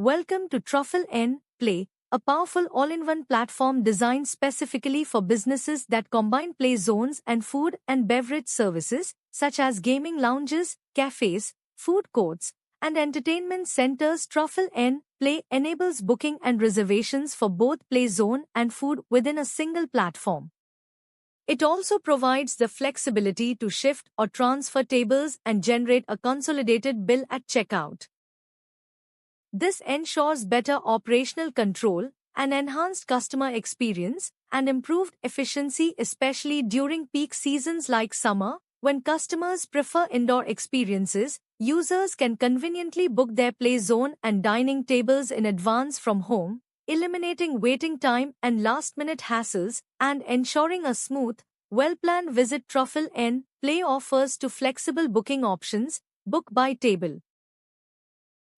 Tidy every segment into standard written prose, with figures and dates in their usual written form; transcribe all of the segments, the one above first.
Welcome to Truffle N Play, a powerful all-in-one platform designed specifically for businesses that combine play zones and food and beverage services, such as gaming lounges, cafes, food courts, and entertainment centers. Truffle N Play enables booking and reservations for both play zone and food within a single platform. It also provides the flexibility to shift or transfer tables and generate a consolidated bill at checkout. This ensures better operational control, an enhanced customer experience, and improved efficiency, especially during peak seasons like summer, when customers prefer indoor experiences. Users can conveniently book their play zone and dining tables in advance from home, eliminating waiting time and last-minute hassles and ensuring a smooth, well-planned visit. Truffle N Play offers two flexible booking options: book by table.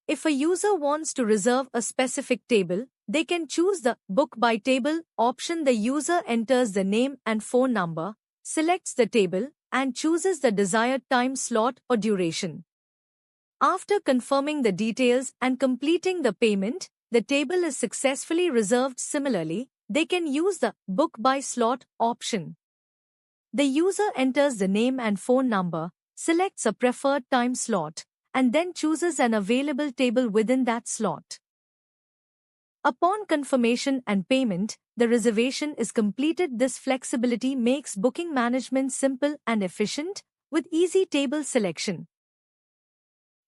If a user wants to reserve a specific table, they can choose the Book by Table option. The user enters the name and phone number, selects the table, and chooses the desired time slot or duration. After confirming the details and completing the payment, the table is successfully reserved. Similarly, they can use the Book by Slot option. The user enters the name and phone number, selects a preferred time slot, and then chooses an available table within that slot. Upon confirmation and payment, the reservation is completed. This flexibility makes booking management simple and efficient, with easy table selection.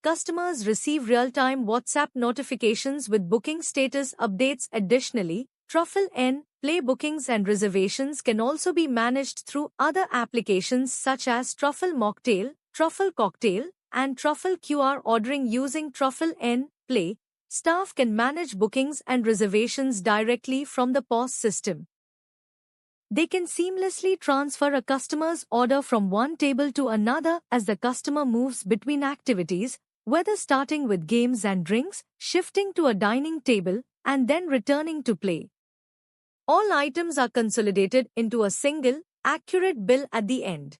Customers receive real-time WhatsApp notifications with booking status updates. Additionally, Truffle N Play bookings and reservations can also be managed through other applications such as Truffle Mocktail, Truffle Cocktail, and Truffle QR. Ordering using Truffle N Play, staff can manage bookings and reservations directly from the POS system. They can seamlessly transfer a customer's order from one table to another as the customer moves between activities, whether starting with games and drinks, shifting to a dining table, and then returning to play. All items are consolidated into a single, accurate bill at the end.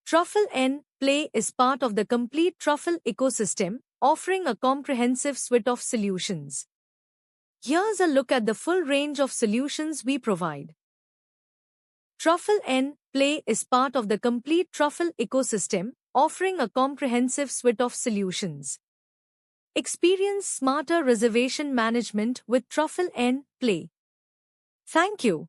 Truffle N Play is part of the complete Truffle ecosystem, offering a comprehensive suite of solutions. Here's a look at the full range of solutions we provide. Truffle N Play is part of the complete Truffle ecosystem, offering a comprehensive suite of solutions. Experience smarter reservation management with Truffle N Play. Thank you.